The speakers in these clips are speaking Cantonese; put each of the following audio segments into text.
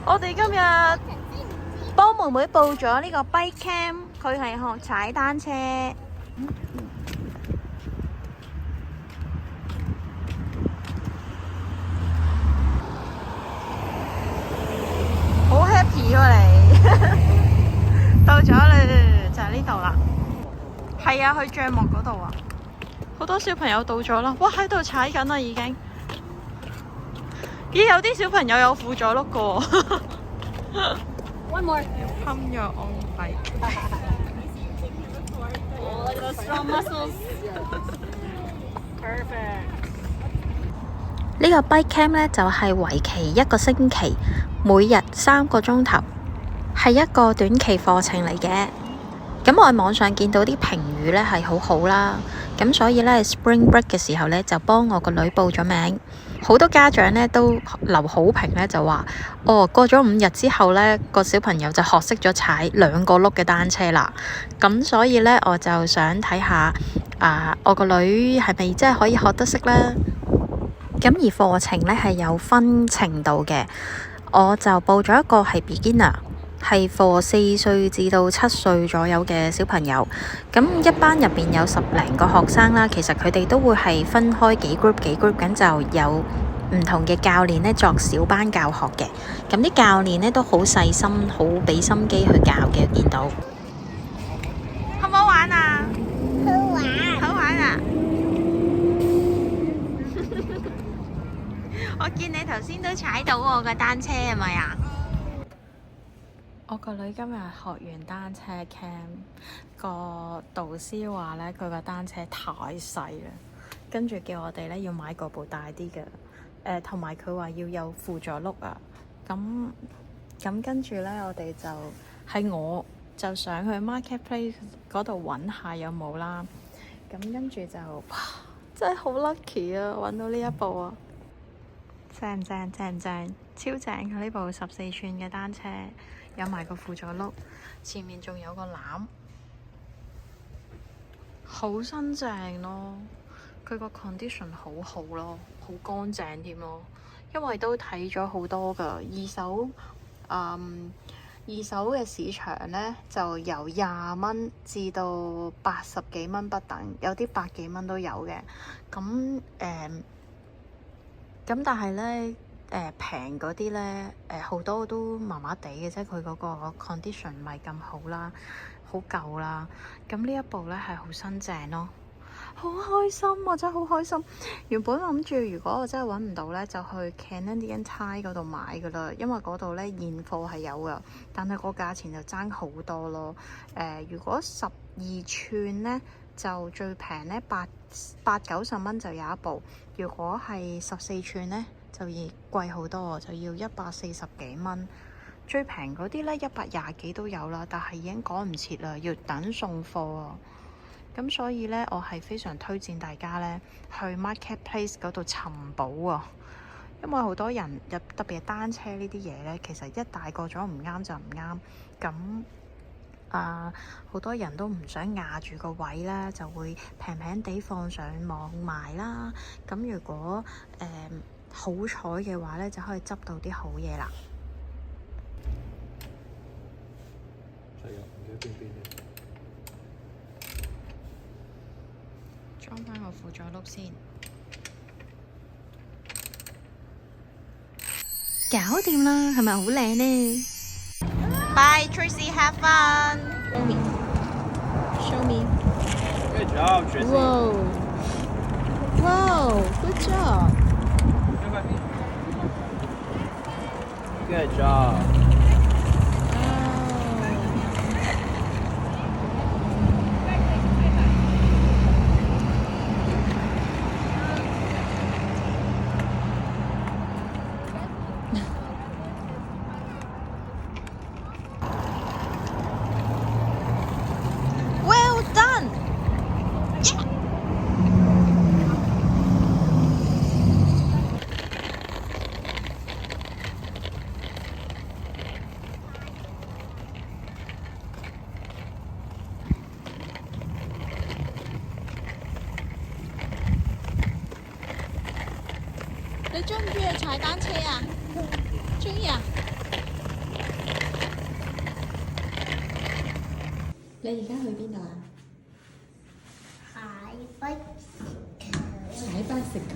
我哋今日幫妹妹報咗呢個 bike camp， 佢係學踩單車。好 happy 喎你！到咗啦，就係呢度啦。係啊，去帳幕嗰度啊。好多小朋友到咗啦，哇喺度踩緊啦已經。咦，有啲小朋友有輔助碌噶喎。One more. Come your own bike. Oh, look at those strong muscles. Perfect. 呢個 bike camp 咧就係為期1個星期，每日3個鐘頭，係一個短期課程嚟嘅。咁我喺網上見到啲評語咧係好好啦，咁所以咧 Spring Break 嘅時候咧就幫我個女報咗名。好多家長咧都留好評咧，就話哦，過咗5日之後咧，個小朋友就學識咗踩2個轆嘅單車啦。咁所以咧我就想睇下我個女係咪真係可以學得識咧？咁而課程咧係有分程度嘅，我就報咗一個係 beginner， 係 for 4歲至到7歲左右嘅小朋友。咁一班入邊有10零個學生啦，其實佢哋都會係分開幾 group，咁就有唔同嘅教練咧作小班教學嘅。咁啲教練咧都好細心，好俾心機去教嘅，見到。好唔好玩啊？好玩。好玩啊！我見你頭先都踩到我個單車係咪啊？我個女今日學完單車 camp， 個導師話咧佢個單車太細啦，跟住叫我哋咧要買個部大啲嘅，同埋佢話要有輔助轆啊。咁跟住咧，我哋我就上去 Marketplace 嗰度揾下有冇啦。咁跟住就哇，真係好 lucky 啊！揾到呢一部啊！正唔正？正唔正？超正！佢呢部14寸嘅單車，有埋個輔助轆，前面仲有個籃，好新淨咯。佢個 condition 好好咯，好乾淨添咯。因為都睇咗好多㗎二手嘅市場呢，就由20蚊至到80幾蚊不等，有啲100幾蚊都有嘅。咁但係咧，平嗰啲咧，好多都麻麻地嘅啫，佢嗰個 condition 唔係咁好啦，好舊啦。咁呢一部咧係好新淨咯，好開心啊！真係好開心。原本諗住如果我真係揾唔到咧，就去 Canadian Tire 嗰度買噶啦，因為嗰度咧現貨係有噶，但係個價錢就爭好多咯。如果12寸咧，就最平咧80-90蚊就有一部，如果係14寸咧就要貴好多，就要140幾蚊。最平嗰啲咧120幾都有啦，但係已經趕唔切啦，要等送貨啊。咁所以咧，我係非常推薦大家咧去 Marketplace 嗰度尋寶啊，因為好多人特別係單車呢啲嘢咧，其實一大個咗唔啱就唔啱咁。好多人都唔想壓住個位啦，就會平平地放上網賣啦。咁如果好彩嘅話咧，就可以執到啲好嘢啦。係啊，唔記得邊嘅。裝翻個輔助轆先，搞掂啦，係咪好靚呢？ Bye Tracy, have fun. Show me. Good job, Tracy. Whoa. Whoa. Good job. Good job. Well done. Yeah. 你中唔中意踩單車啊？中意啊？你而家去邊度啊？踩巴士圖。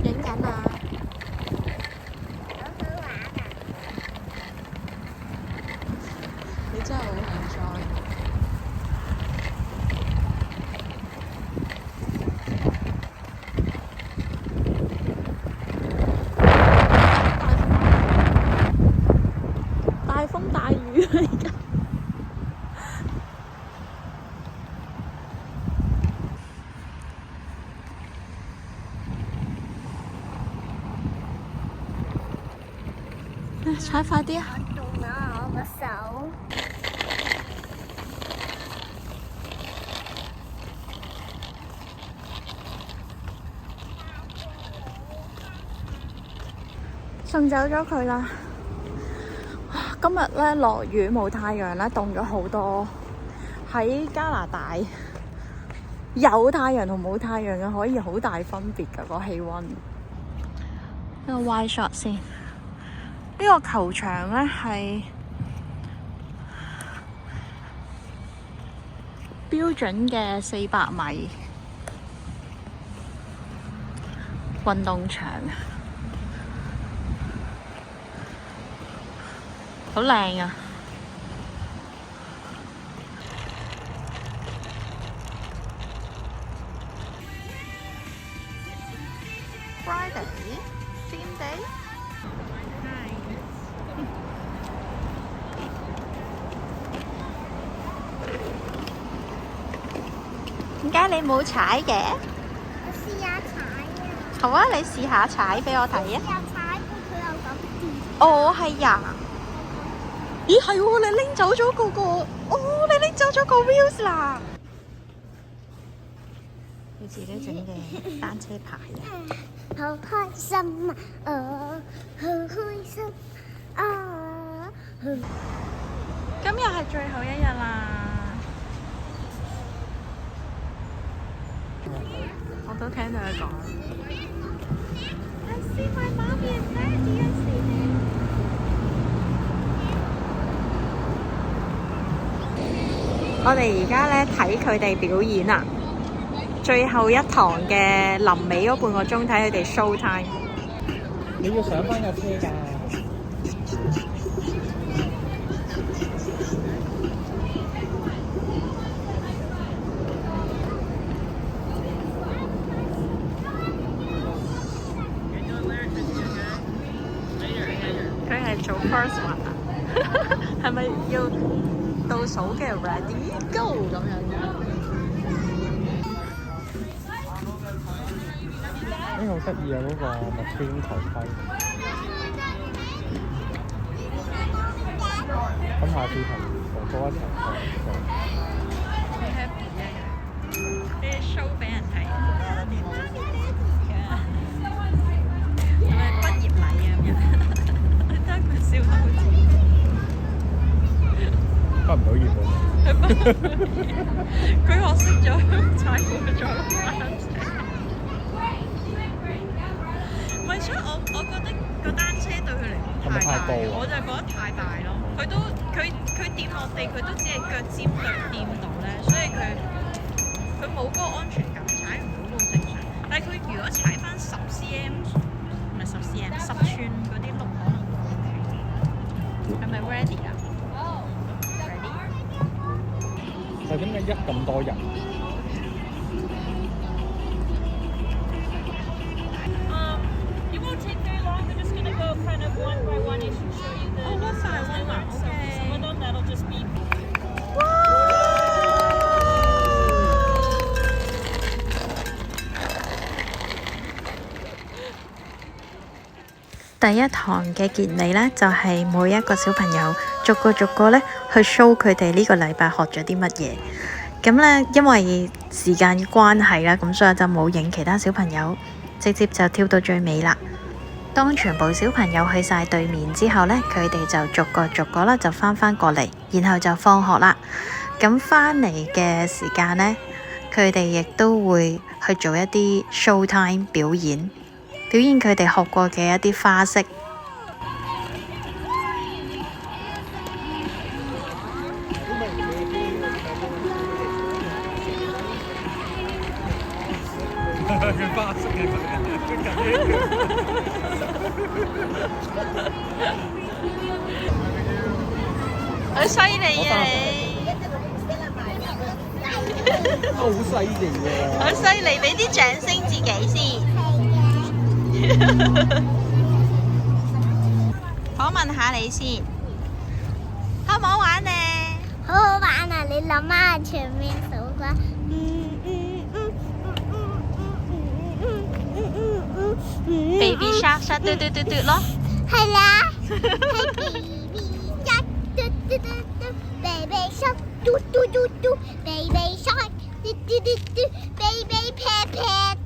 影緊啊！你真係好 enjoy。大風大雨啊！而家踩快啲啊！送走咗佢啦。今日咧落雨冇太陽咧，凍咗好多。喺加拿大有太陽同冇太陽嘅可以好大分別㗎，個氣温。一個 wide shot 先。呢個球場咧係標準嘅400米運動場，好靚啊！Friday theme day。點解你冇踩嘅？我試下踩啊！好啊，你試下踩俾我睇啊！試下踩，佢又咁跌。哦，係呀。咦，係喎，你拎走咗嗰個，你拎走咗個 wheels 啦！你自己整嘅單車牌啊！好開心啊！好開心啊！今日係最後一日啦。我都聽到佢講。I see my mommy and daddy. I see them. 我哋而家咧睇佢哋表演啊！最後一堂嘅臨尾嗰半個鐘睇佢哋 show time。你要上翻架車㗎。佢係做 first one 啊？係咪要倒數嘅 ready go 咁樣嘅？好得意啊！嗰個麥邊頭盔，咁下次同哥哥一齊做。好 happy 啊！啲 show 俾人睇，係咪畢業禮啊？咁樣，我覺得佢笑得好似畢唔到業喎。佢學識咗踩過咗單車。唔係，所以我覺得個單車對佢嚟講太大，我就覺得太大咯。佢掂落地，佢都只係腳尖對掂到咧，所以佢冇嗰個安全感，踩唔到都好正常。但係佢如果踩翻10cm，唔係10cm，10寸嗰啲碌可能會 OK。係咪 ready 啊？Ready？但係點解咁多人？Kind of one by one as you show you the. Oh, one by one, okay. Some of them that'll just be. 第一堂嘅結尾呢，就係每一個小朋友逐個呢去 show 佢哋呢個禮拜學咗啲乜嘢。咁呢，因為時間嘅關係啦，咁所以就冇影其他小朋友，直接就跳到最尾啦。當全部小朋友去晒對面之後呢，佢哋就逐個啦就返過嚟，然後就放學啦。咁返嚟嘅時間呢，佢哋亦都會去做一啲 show time 表演佢哋學過嘅一啲花式。好犀利啊你！好犀利啊！好犀利，俾啲掌聲自己先。訪問下你先，好唔好玩呢？好好玩啊！你諗下全面數啩。Baby shark 嘟嘟嘟嘟咯。係啦，係 baby shark 嘟嘟嘟嘟 ，baby shark 嘟嘟嘟嘟 ，baby shark 嘟嘟嘟嘟 ，baby pet pet。